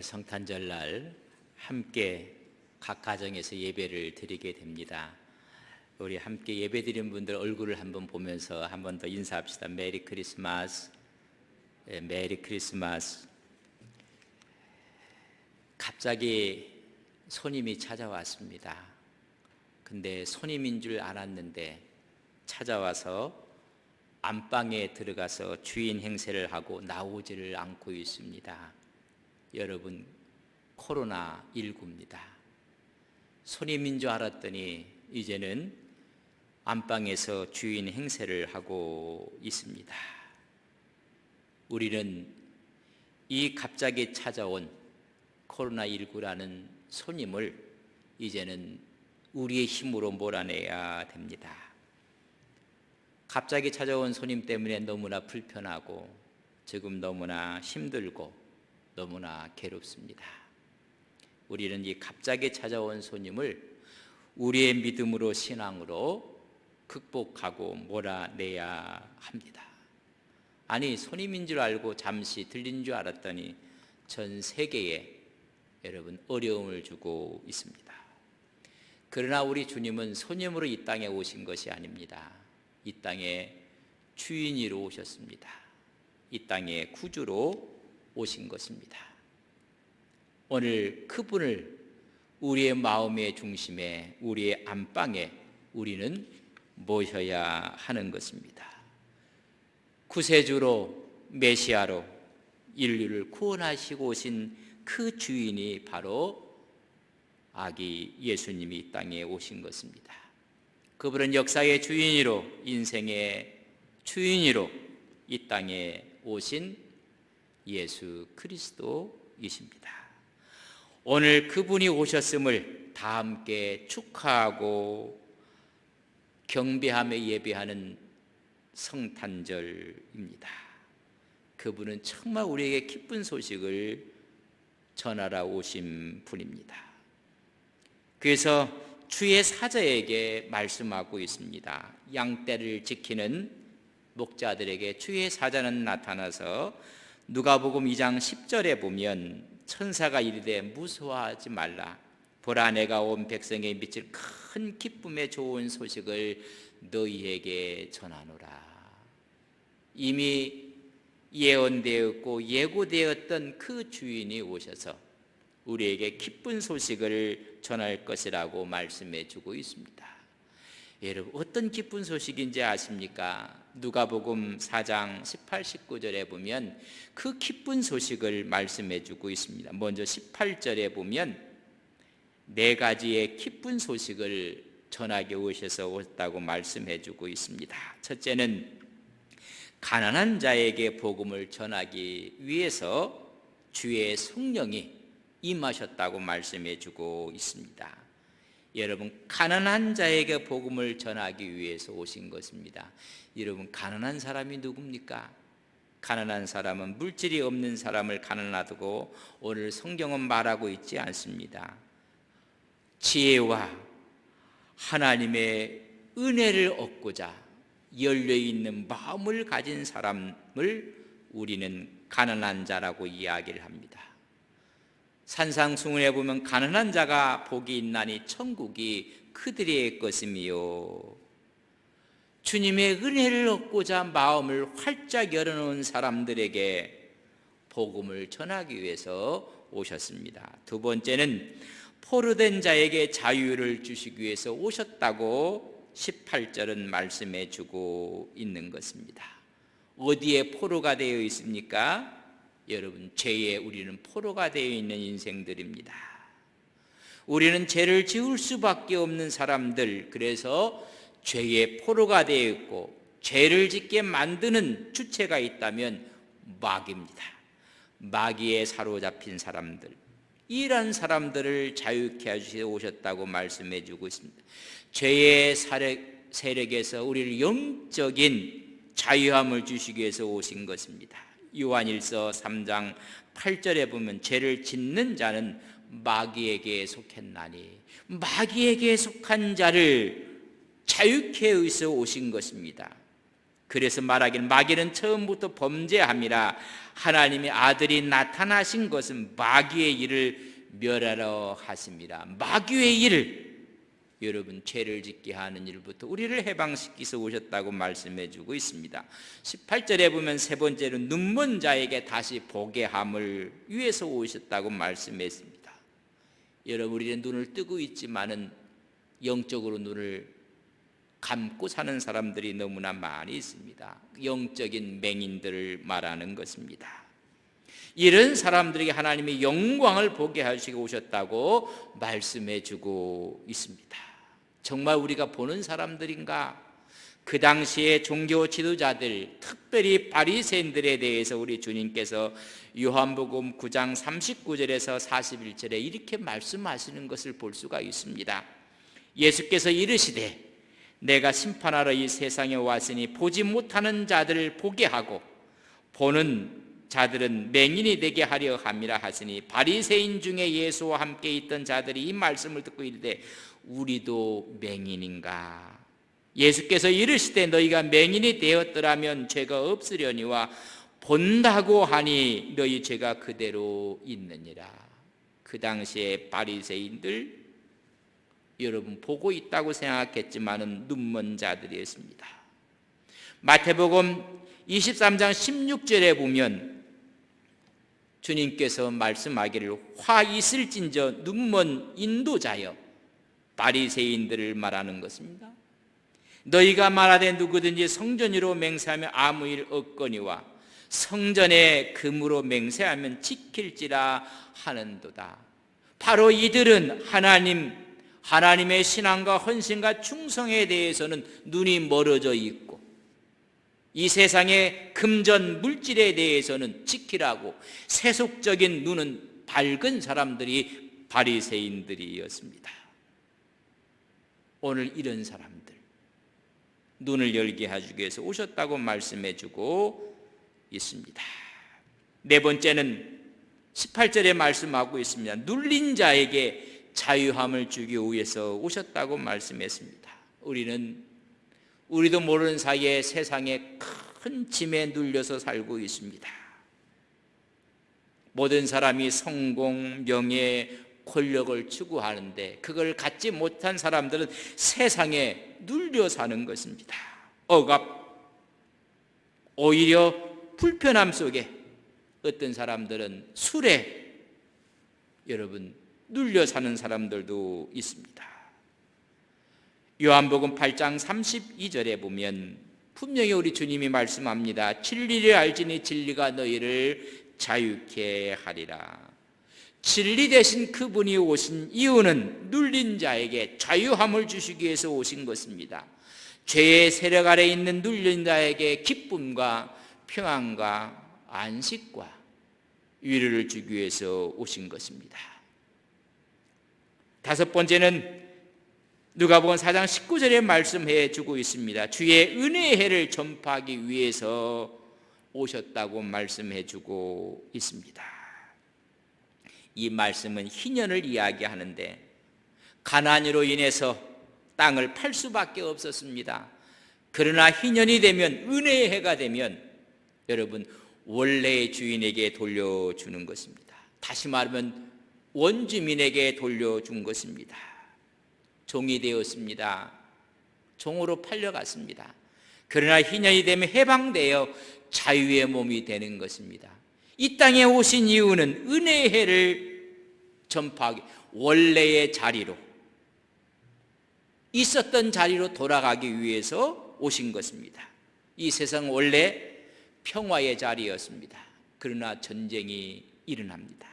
성탄절날 함께 각 가정에서 예배를 드리게 됩니다. 우리 함께 예배 드리는 분들 얼굴을 한번 보면서 한 번 더 인사합시다. 메리 크리스마스. 메리 크리스마스. 갑자기 손님이 찾아왔습니다. 근데 손님인 줄 알았는데 찾아와서 안방에 들어가서 주인 행세를 하고 나오지를 않고 있습니다. 여러분, 코로나19입니다. 손님인 줄 알았더니 이제는 안방에서 주인 행세를 하고 있습니다. 우리는 이 갑자기 찾아온 코로나19라는 손님을 이제는 우리의 힘으로 몰아내야 됩니다. 갑자기 찾아온 손님 때문에 너무나 불편하고 지금 너무나 힘들고 너무나 괴롭습니다. 우리는 이 갑자기 찾아온 손님을 우리의 믿음으로 신앙으로 극복하고 몰아내야 합니다. 아니, 손님인 줄 알고 잠시 들린 줄 알았더니 전 세계에 여러분 어려움을 주고 있습니다. 그러나 우리 주님은 손님으로 이 땅에 오신 것이 아닙니다. 이 땅에 주인으로 오셨습니다. 이 땅에 구주로 오신 것입니다. 오늘 그분을 우리의 마음의 중심에, 우리의 안방에 우리는 모셔야 하는 것입니다. 구세주로, 메시아로 인류를 구원하시고 오신 그 주인이 바로 아기 예수님이 이 땅에 오신 것입니다. 그분은 역사의 주인으로, 인생의 주인으로 이 땅에 오신 예수 그리스도이십니다. 오늘 그분이 오셨음을 다 함께 축하하고 경배하며 예배하는 성탄절입니다. 그분은 정말 우리에게 기쁜 소식을 전하러 오신 분입니다. 그래서 주의 사자에게 말씀하고 있습니다. 양떼를 지키는 목자들에게 주의 사자는 나타나서 누가복음 2장 10절에 보면 천사가 이르되 무서워하지 말라. 보라, 내가 온 백성에 미칠 큰 기쁨의 좋은 소식을 너희에게 전하노라. 이미 예언되었고 예고되었던 그 주인이 오셔서 우리에게 기쁜 소식을 전할 것이라고 말씀해 주고 있습니다. 여러분, 어떤 기쁜 소식인지 아십니까? 누가복음 4장 18, 19절에 보면 그 기쁜 소식을 말씀해 주고 있습니다. 먼저 18절에 보면 네 가지의 기쁜 소식을 전하게 오셔서 오셨다고 말씀해 주고 있습니다. 첫째는 가난한 자에게 복음을 전하기 위해서 주의 성령이 임하셨다고 말씀해 주고 있습니다. 여러분, 가난한 자에게 복음을 전하기 위해서 오신 것입니다. 여러분, 가난한 사람이 누굽니까? 가난한 사람은 물질이 없는 사람을 가난하다고 오늘 성경은 말하고 있지 않습니다. 지혜와 하나님의 은혜를 얻고자 열려있는 마음을 가진 사람을 우리는 가난한 자라고 이야기를 합니다. 산상수훈에 보면 가난한 자가 복이 있나니 천국이 그들의 것이며, 주님의 은혜를 얻고자 마음을 활짝 열어놓은 사람들에게 복음을 전하기 위해서 오셨습니다. 두 번째는 포로된 자에게 자유를 주시기 위해서 오셨다고 18절은 말씀해 주고 있는 것입니다. 어디에 포로가 되어 있습니까? 여러분, 죄에 우리는 포로가 되어 있는 인생들입니다. 우리는 죄를 지을 수밖에 없는 사람들, 그래서 죄의 포로가 되어 있고 죄를 짓게 만드는 주체가 있다면 마귀입니다. 마귀에 사로잡힌 사람들, 이런 사람들을 자유케 하시러 오셨다고 말씀해 주고 있습니다. 죄의 세력에서 우리를 영적인 자유함을 주시기 위해서 오신 것입니다. 요한일서 3장 8절에 보면 죄를 짓는 자는 마귀에게 속했나니, 마귀에게 속한 자를 자유케 해서 오신 것입니다. 그래서 말하길 마귀는 처음부터 범죄함이라. 하나님의 아들이 나타나신 것은 마귀의 일을 멸하러 하심이라. 마귀의 일을, 여러분 죄를 짓게 하는 일부터 우리를 해방시키서 오셨다고 말씀해 주고 있습니다. 18절에 보면 세 번째로 눈먼 자에게 다시 보게 함을 위해서 오셨다고 말씀했습니다. 여러분, 우리는 눈을 뜨고 있지만은 영적으로 눈을 감고 사는 사람들이 너무나 많이 있습니다. 영적인 맹인들을 말하는 것입니다. 이런 사람들에게 하나님의 영광을 보게 하시고 오셨다고 말씀해 주고 있습니다. 정말 우리가 보는 사람들인가? 그 당시에 종교 지도자들, 특별히 바리새인들에 대해서 우리 주님께서 요한복음 9장 39절에서 41절에 이렇게 말씀하시는 것을 볼 수가 있습니다. 예수께서 이르시되 내가 심판하러 이 세상에 왔으니 보지 못하는 자들을 보게 하고 보는 자들은 맹인이 되게 하려 함이라 하시니, 바리새인 중에 예수와 함께 있던 자들이 이 말씀을 듣고 이르되 우리도 맹인인가? 예수께서 이르시되 너희가 맹인이 되었더라면 죄가 없으려니와 본다고 하니 너희 죄가 그대로 있느니라. 그 당시에 바리새인들, 여러분 보고 있다고 생각했지만은 눈먼 자들이었습니다. 마태복음 23장 16절에 보면 주님께서 말씀하기를 화 있을진저 눈먼 인도자여, 바리새인들을 말하는 것입니다. 너희가 말하되 누구든지 성전으로 맹세하면 아무 일 없거니와 성전에 금으로 맹세하면 지킬지라 하는도다. 바로 이들은 하나님의 신앙과 헌신과 충성에 대해서는 눈이 멀어져 있고 이 세상의 금전 물질에 대해서는 지키라고 세속적인 눈은 밝은 사람들이 바리새인들이었습니다. 오늘 이런 사람들 눈을 열게 해주기 위해서 오셨다고 말씀해 주고 있습니다. 네 번째는 18절에 말씀하고 있습니다. 눌린 자에게 자유함을 주기 위해서 오셨다고 말씀했습니다. 우리도 모르는 사이에 세상에 큰 짐에 눌려서 살고 있습니다. 모든 사람이 성공, 명예, 권력을 추구하는데 그걸 갖지 못한 사람들은 세상에 눌려 사는 것입니다. 억압, 오히려 불편함 속에 어떤 사람들은 술에 여러분 눌려 사는 사람들도 있습니다. 요한복음 8장 32절에 보면 분명히 우리 주님이 말씀합니다. 진리를 알지니 진리가 너희를 자유케 하리라. 진리 대신 그분이 오신 이유는 눌린 자에게 자유함을 주시기 위해서 오신 것입니다. 죄의 세력 아래 있는 눌린 자에게 기쁨과 평안과 안식과 위로를 주기 위해서 오신 것입니다. 다섯 번째는 누가복음 4장 19절에 말씀해 주고 있습니다. 주의 은혜의 해를 전파하기 위해서 오셨다고 말씀해 주고 있습니다. 이 말씀은 희년을 이야기하는데 가난으로 인해서 땅을 팔 수밖에 없었습니다. 그러나 희년이 되면, 은혜의 해가 되면 여러분 원래의 주인에게 돌려주는 것입니다. 다시 말하면 원주민에게 돌려준 것입니다. 종이 되었습니다. 종으로 팔려갔습니다. 그러나 희년이 되면 해방되어 자유의 몸이 되는 것입니다. 이 땅에 오신 이유는 은혜의 해를 전파하기, 원래의 자리로, 있었던 자리로 돌아가기 위해서 오신 것입니다. 이 세상 원래 평화의 자리였습니다. 그러나 전쟁이 일어납니다.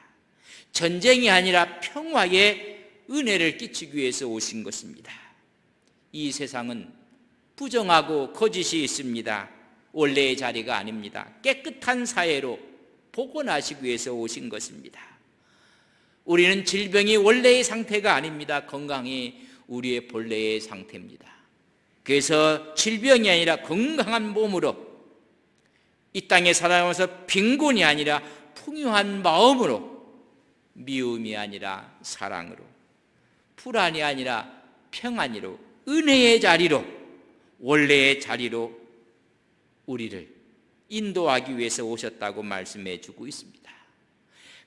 전쟁이 아니라 평화의 은혜를 끼치기 위해서 오신 것입니다. 이 세상은 부정하고 거짓이 있습니다. 원래의 자리가 아닙니다. 깨끗한 사회로 복원하시기 위해서 오신 것입니다. 우리는 질병이 원래의 상태가 아닙니다. 건강이 우리의 본래의 상태입니다. 그래서 질병이 아니라 건강한 몸으로 이 땅에 살아오면서 빈곤이 아니라 풍요한 마음으로, 미움이 아니라 사랑으로, 불안이 아니라 평안으로, 은혜의 자리로, 원래의 자리로 우리를 인도하기 위해서 오셨다고 말씀해 주고 있습니다.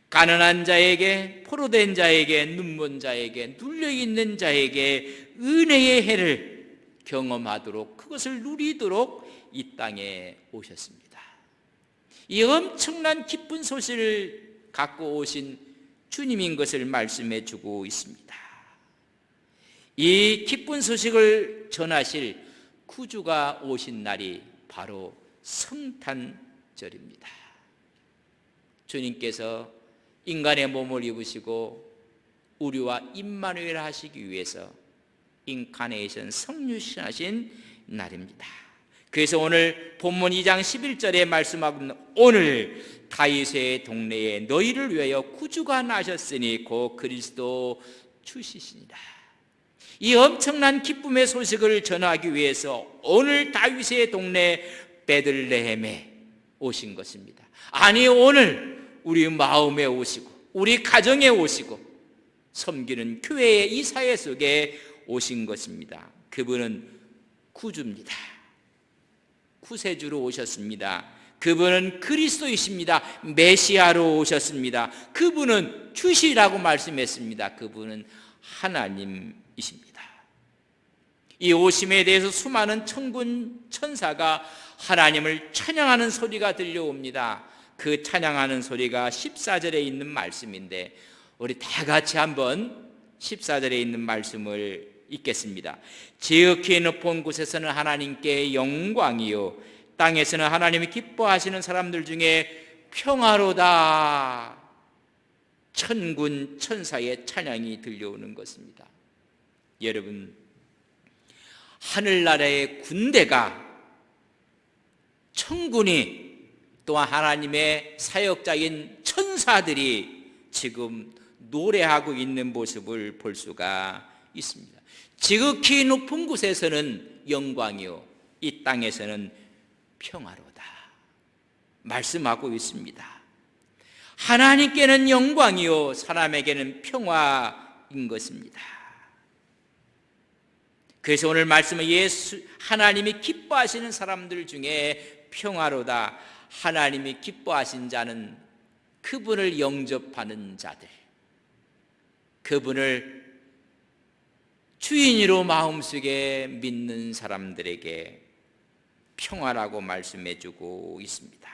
가난한 자에게, 포로된 자에게, 눈먼 자에게, 눌려있는 자에게 은혜의 해를 경험하도록, 그것을 누리도록 이 땅에 오셨습니다. 이 엄청난 기쁜 소식을 갖고 오신 주님인 것을 말씀해 주고 있습니다. 이 기쁜 소식을 전하실 구주가 오신 날이 바로 성탄절입니다. 주님께서 인간의 몸을 입으시고 우리와 임마누엘 하시기 위해서 인카네이션, 성육신하신 날입니다. 그래서 오늘 본문 2장 11절에 말씀하고 오늘 다윗의 동네에 너희를 위하여 구주가 나셨으니 곧 그리스도 주시시니라. 이 엄청난 기쁨의 소식을 전하기 위해서 오늘 다윗의 동네 베들레헴에 오신 것입니다. 아니, 오늘 우리 마음에 오시고 우리 가정에 오시고 섬기는 교회의 이 사회 속에 오신 것입니다. 그분은 구주입니다. 구세주로 오셨습니다. 그분은 그리스도이십니다. 메시아로 오셨습니다. 그분은 주시라고 말씀했습니다. 그분은 하나님이십니다. 이 오심에 대해서 수많은 천군 천사가 하나님을 찬양하는 소리가 들려옵니다. 그 찬양하는 소리가 14절에 있는 말씀인데 우리 다 같이 한번 14절에 있는 말씀을 읽겠습니다. 지극히 높은 곳에서는 하나님께 영광이요 땅에서는 하나님이 기뻐하시는 사람들 중에 평화로다. 천군 천사의 찬양이 들려오는 것입니다. 여러분, 하늘나라의 군대가, 천군이, 또한 하나님의 사역자인 천사들이 지금 노래하고 있는 모습을 볼 수가 있습니다. 지극히 높은 곳에서는 영광이요 이 땅에서는 평화로다 말씀하고 있습니다. 하나님께는 영광이요 사람에게는 평화인 것입니다. 그래서 오늘 말씀은 하나님이 기뻐하시는 사람들 중에 평화로다. 하나님이 기뻐하신 자는 그분을 영접하는 자들, 그분을 주인으로 마음속에 믿는 사람들에게 평화라고 말씀해주고 있습니다.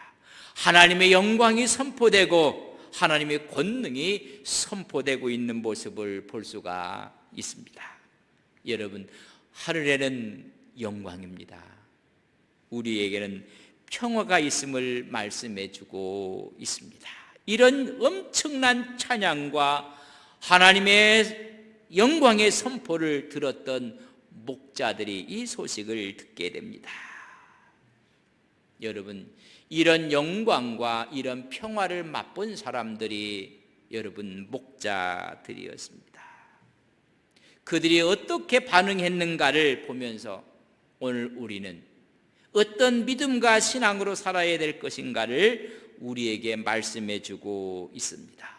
하나님의 영광이 선포되고 하나님의 권능이 선포되고 있는 모습을 볼 수가 있습니다. 여러분, 하늘에는 영광입니다. 우리에게는 평화가 있음을 말씀해주고 있습니다. 이런 엄청난 찬양과 하나님의 영광의 선포를 들었던 목자들이 이 소식을 듣게 됩니다. 여러분, 이런 영광과 이런 평화를 맛본 사람들이 여러분 목자들이었습니다. 그들이 어떻게 반응했는가를 보면서 오늘 우리는 어떤 믿음과 신앙으로 살아야 될 것인가를 우리에게 말씀해 주고 있습니다.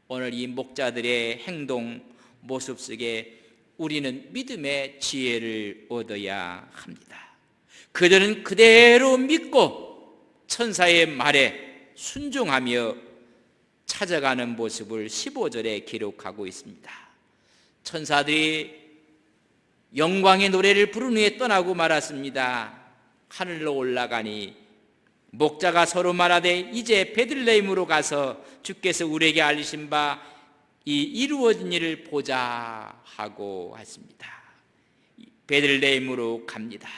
오늘 이 목자들의 행동, 모습 속에 우리는 믿음의 지혜를 얻어야 합니다. 그들은 그대로 믿고 천사의 말에 순종하며 찾아가는 모습을 15절에 기록하고 있습니다. 천사들이 영광의 노래를 부른 후에 떠나고 말았습니다. 하늘로 올라가니 목자가 서로 말하되 이제 베들레헴으로 가서 주께서 우리에게 알리신 바 이 이루어진 일을 보자 하고 했습니다. 베들레헴으로 갑니다.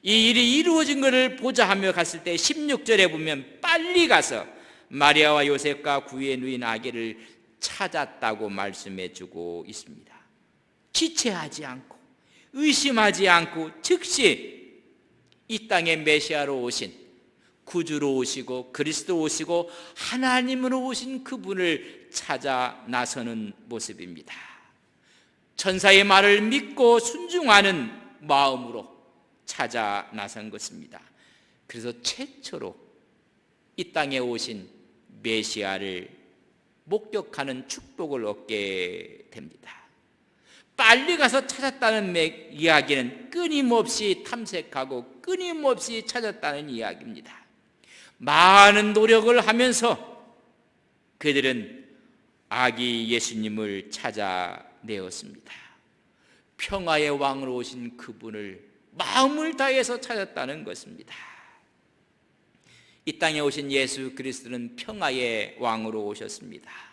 이 일이 이루어진 것을 보자 하며 갔을 때 16절에 보면 빨리 가서 마리아와 요셉과 구유에 누인 아기를 찾았다고 말씀해 주고 있습니다. 지체하지 않고 의심하지 않고 즉시 이 땅에 메시아로 오신, 구주로 오시고 그리스도 오시고 하나님으로 오신 그분을 찾아 나서는 모습입니다. 천사의 말을 믿고 순종하는 마음으로 찾아 나선 것입니다. 그래서 최초로 이 땅에 오신 메시아를 목격하는 축복을 얻게 됩니다. 빨리 가서 찾았다는 이야기는 끊임없이 탐색하고 끊임없이 찾았다는 이야기입니다. 많은 노력을 하면서 그들은 아기 예수님을 찾아내었습니다. 평화의 왕으로 오신 그분을 마음을 다해서 찾았다는 것입니다. 이 땅에 오신 예수 그리스도는 평화의 왕으로 오셨습니다.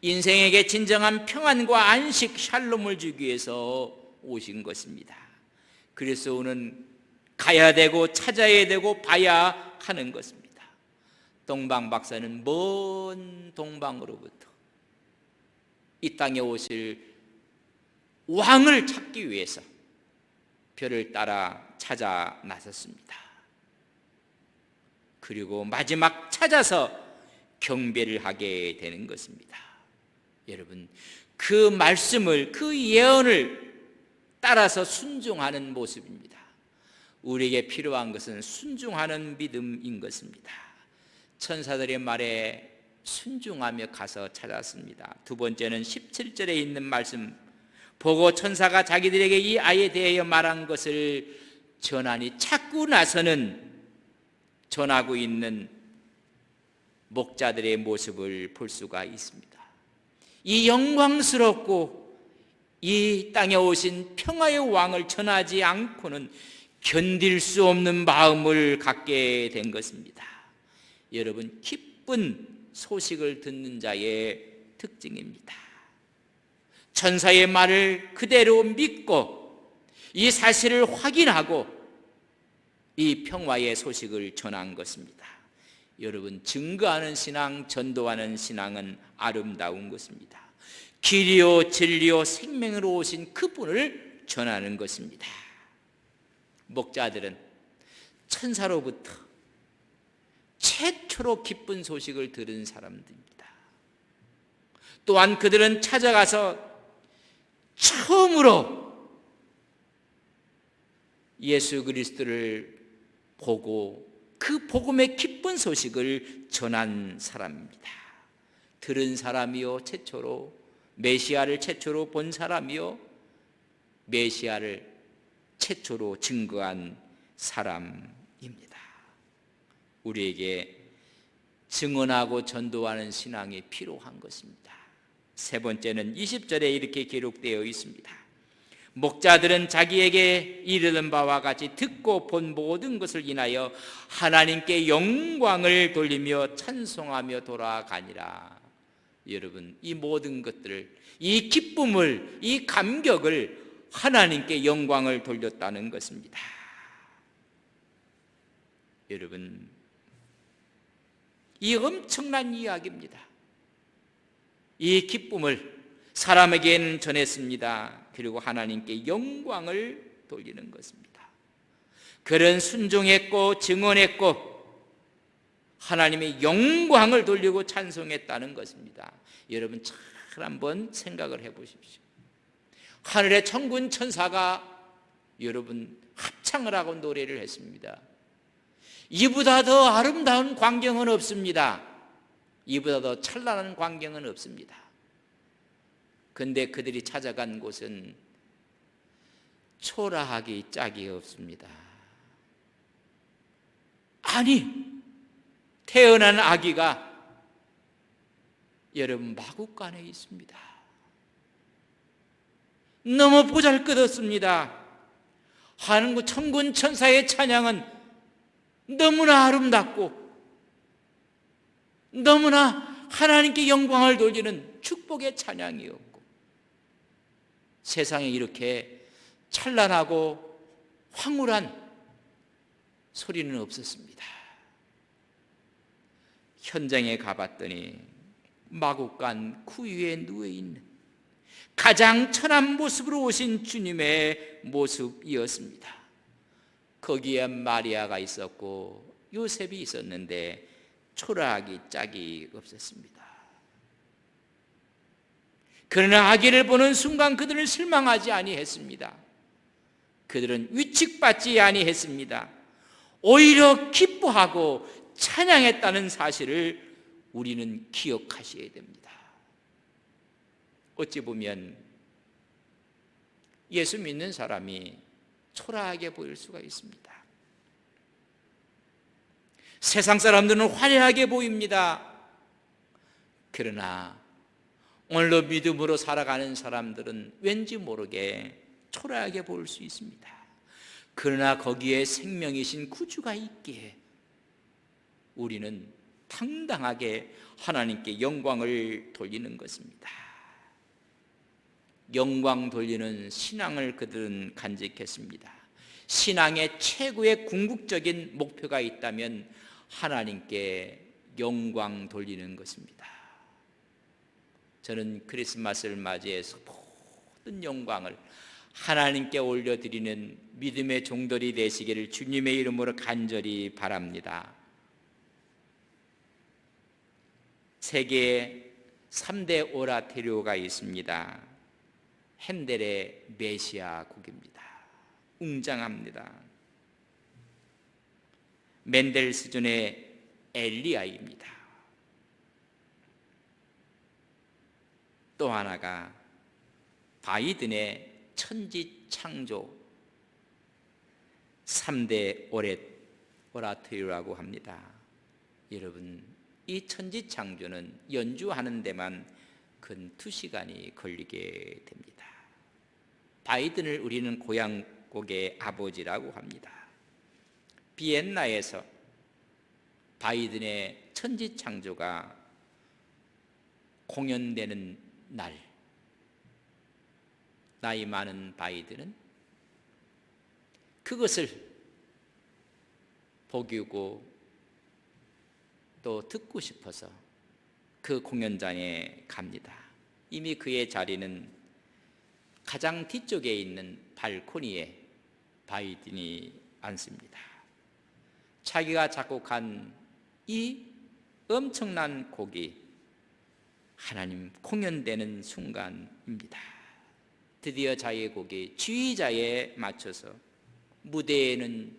인생에게 진정한 평안과 안식, 샬롬을 주기 위해서 오신 것입니다. 그리스도는 가야 되고 찾아야 되고 봐야 하는 것입니다. 동방 박사는 먼 동방으로부터 이 땅에 오실 왕을 찾기 위해서 별을 따라 찾아 나섰습니다. 그리고 마지막 찾아서 경배를 하게 되는 것입니다. 여러분, 그 말씀을, 그 예언을 따라서 순종하는 모습입니다. 우리에게 필요한 것은 순종하는 믿음인 것입니다. 천사들의 말에 순종하며 가서 찾았습니다. 두 번째는 17절에 있는 말씀, 보고 천사가 자기들에게 이 아이에 대하여 말한 것을 전하니 찾고 나서는 전하고 있는 목자들의 모습을 볼 수가 있습니다. 이 영광스럽고 이 땅에 오신 평화의 왕을 전하지 않고는 견딜 수 없는 마음을 갖게 된 것입니다. 여러분, 기쁜 소식을 듣는 자의 특징입니다. 천사의 말을 그대로 믿고 이 사실을 확인하고 이 평화의 소식을 전한 것입니다. 여러분, 증거하는 신앙, 전도하는 신앙은 아름다운 것입니다. 길이요 진리요 생명으로 오신 그분을 전하는 것입니다. 목자들은 천사로부터 최초로 기쁜 소식을 들은 사람들입니다. 또한 그들은 찾아가서 처음으로 예수 그리스도를 보고 그 복음의 기쁜 소식을 전한 사람입니다. 들은 사람이요 최초로, 메시아를 최초로 본 사람이요 메시아를 최초로 증거한 사람입니다. 우리에게 증언하고 전도하는 신앙이 필요한 것입니다. 세 번째는 20절에 이렇게 기록되어 있습니다. 목자들은 자기에게 이르는 바와 같이 듣고 본 모든 것을 인하여 하나님께 영광을 돌리며 찬송하며 돌아가니라. 여러분, 이 모든 것들을, 이 기쁨을, 이 감격을 하나님께 영광을 돌렸다는 것입니다. 여러분, 이 엄청난 이야기입니다. 이 기쁨을 사람에게는 전했습니다. 그리고 하나님께 영광을 돌리는 것입니다. 그런 순종했고 증언했고 하나님의 영광을 돌리고 찬송했다는 것입니다. 여러분, 잘 한번 생각을 해보십시오. 하늘의 천군 천사가 여러분 합창을 하고 노래를 했습니다. 이보다 더 아름다운 광경은 없습니다. 이보다 더 찬란한 광경은 없습니다. 근데 그들이 찾아간 곳은 초라하기 짝이 없습니다. 아니, 태어난 아기가 여러분 마구간에 있습니다. 너무 보잘것없습니다. 하늘 천군 천사의 찬양은 너무나 아름답고 너무나 하나님께 영광을 돌리는 축복의 찬양이었고 세상에 이렇게 찬란하고 황홀한 소리는 없었습니다. 현장에 가봤더니 마구간 구유에 누워있는 가장 천한 모습으로 오신 주님의 모습이었습니다. 거기에 마리아가 있었고 요셉이 있었는데 초라하기 짝이 없었습니다. 그러나 아기를 보는 순간 그들은 실망하지 아니했습니다. 그들은 위축받지 아니했습니다. 오히려 기뻐하고 찬양했다는 사실을 우리는 기억하셔야 됩니다. 어찌 보면 예수 믿는 사람이 초라하게 보일 수가 있습니다. 세상 사람들은 화려하게 보입니다. 그러나 오늘도 믿음으로 살아가는 사람들은 왠지 모르게 초라하게 보일 수 있습니다. 그러나 거기에 생명이신 구주가 있기에 우리는 당당하게 하나님께 영광을 돌리는 것입니다. 영광 돌리는 신앙을 그들은 간직했습니다. 신앙의 최고의 궁극적인 목표가 있다면 하나님께 영광 돌리는 것입니다. 저는 크리스마스를 맞이해서 모든 영광을 하나님께 올려드리는 믿음의 종들이 되시기를 주님의 이름으로 간절히 바랍니다. 세계에 3대 오라토리오가 있습니다. 핸델의 메시아 곡입니다. 웅장합니다. 멘델스존의 엘리야입니다. 또 하나가 바이든의 천지창조 3대 오라토리오라고 합니다. 여러분, 이 천지창조는 연주하는 데만 근 2시간이 걸리게 됩니다. 바이든을 우리는 고향곡의 아버지라고 합니다. 비엔나에서 바이든의 천지창조가 공연되는 날, 나이 많은 바이든은 그것을 보고 또 듣고 싶어서 그 공연장에 갑니다. 이미 그의 자리는 가장 뒤쪽에 있는 발코니에 바이든이 앉습니다. 자기가 작곡한 이 엄청난 곡이 하나님 공연되는 순간입니다. 드디어 자기의 곡이 지휘자에 맞춰서 무대에는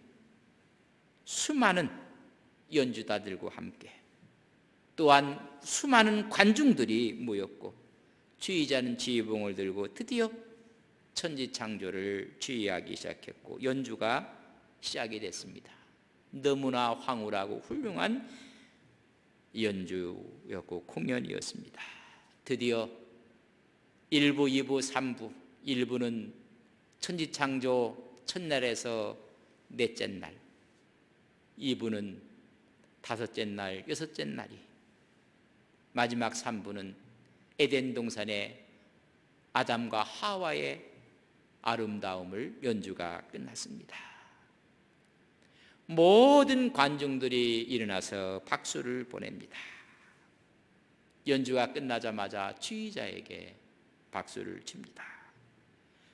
수많은 연주자들과 함께 또한 수많은 관중들이 모였고 지휘자는 지휘봉을 들고 드디어 천지창조를 지휘하기 시작했고 연주가 시작이 됐습니다. 너무나 황홀하고 훌륭한 연주였고 공연이었습니다. 드디어 1부, 2부, 3부 1부는 천지창조 첫날에서 넷째 날 2부는 다섯째 날, 여섯째 날이 마지막 3부는 에덴 동산의 아담과 하와의 아름다움을 연주가 끝났습니다. 모든 관중들이 일어나서 박수를 보냅니다. 연주가 끝나자마자 지휘자에게 박수를 칩니다.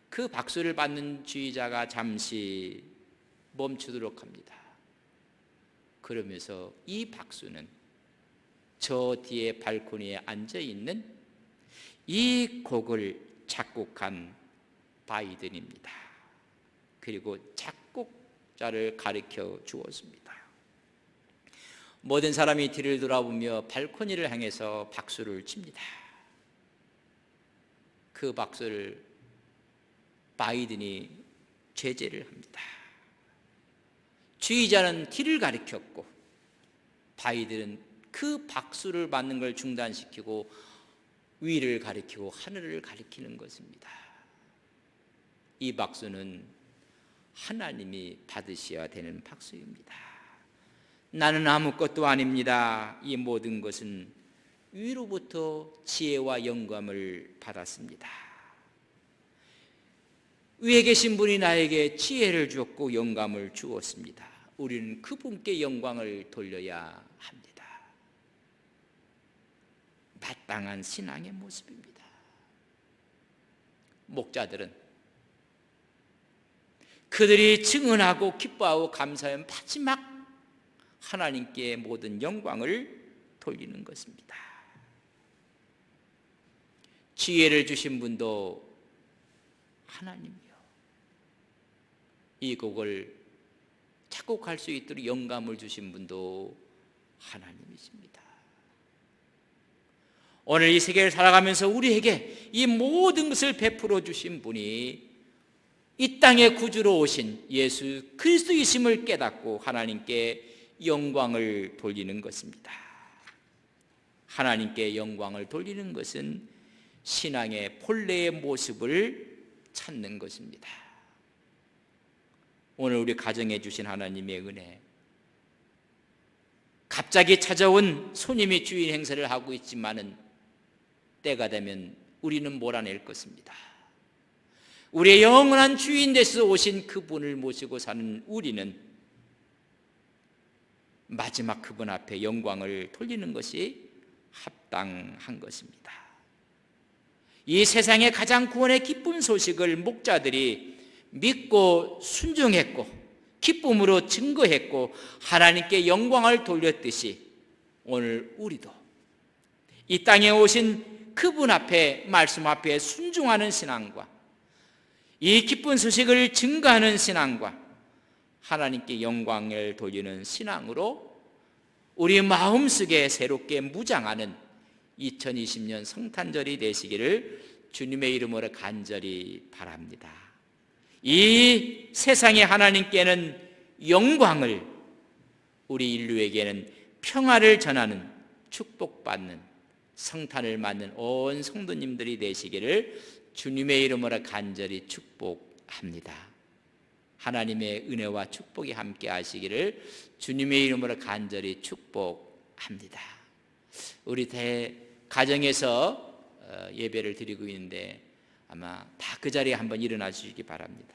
그 박수를 받는 지휘자가 잠시 멈추도록 합니다. 그러면서 이 박수는 저 뒤에 발코니에 앉아있는 이 곡을 작곡한 바이든입니다. 그리고 작곡자를 가르쳐 주었습니다. 모든 사람이 뒤를 돌아보며 발코니를 향해서 박수를 칩니다. 그 박수를 바이든이 제재를 합니다. 지휘자는 뒤를 가리켰고 바이든은 그 박수를 받는 걸 중단시키고 위를 가리키고 하늘을 가리키는 것입니다. 이 박수는 하나님이 받으셔야 되는 박수입니다. 나는 아무것도 아닙니다. 이 모든 것은 위로부터 지혜와 영감을 받았습니다. 위에 계신 분이 나에게 지혜를 주었고 영감을 주었습니다. 우리는 그분께 영광을 돌려야 합니다. 마땅한 신앙의 모습입니다. 목자들은 그들이 증언하고 기뻐하고 감사하는 마지막 하나님께 모든 영광을 돌리는 것입니다. 지혜를 주신 분도 하나님이요. 이 곡을 작곡할 수 있도록 영감을 주신 분도 하나님이십니다. 오늘 이 세계를 살아가면서 우리에게 이 모든 것을 베풀어 주신 분이 이 땅에 구주로 오신 예수 그리스도이심을 깨닫고 하나님께 영광을 돌리는 것입니다. 하나님께 영광을 돌리는 것은 신앙의 본래의 모습을 찾는 것입니다. 오늘 우리 가정에 주신 하나님의 은혜, 갑자기 찾아온 손님이 주인 행세를 하고 있지만은 때가 되면 우리는 몰아낼 것입니다. 우리의 영원한 주인 되셔서 오신 그분을 모시고 사는 우리는 마지막 그분 앞에 영광을 돌리는 것이 합당한 것입니다. 이 세상의 가장 구원의 기쁜 소식을 목자들이 믿고 순종했고 기쁨으로 증거했고 하나님께 영광을 돌렸듯이 오늘 우리도 이 땅에 오신 그분 앞에 말씀 앞에 순종하는 신앙과 이 기쁜 소식을 증거하는 신앙과 하나님께 영광을 돌리는 신앙으로 우리 마음속에 새롭게 무장하는 2020년 성탄절이 되시기를 주님의 이름으로 간절히 바랍니다. 이 세상의 하나님께는 영광을, 우리 인류에게는 평화를 전하는 축복받는 성탄을 맞는 온 성도님들이 되시기를 주님의 이름으로 간절히 축복합니다. 하나님의 은혜와 축복이 함께 하시기를 주님의 이름으로 간절히 축복합니다. 우리 가정에서 예배를 드리고 있는데 아마 다 그 자리에 한번 일어나 주시기 바랍니다.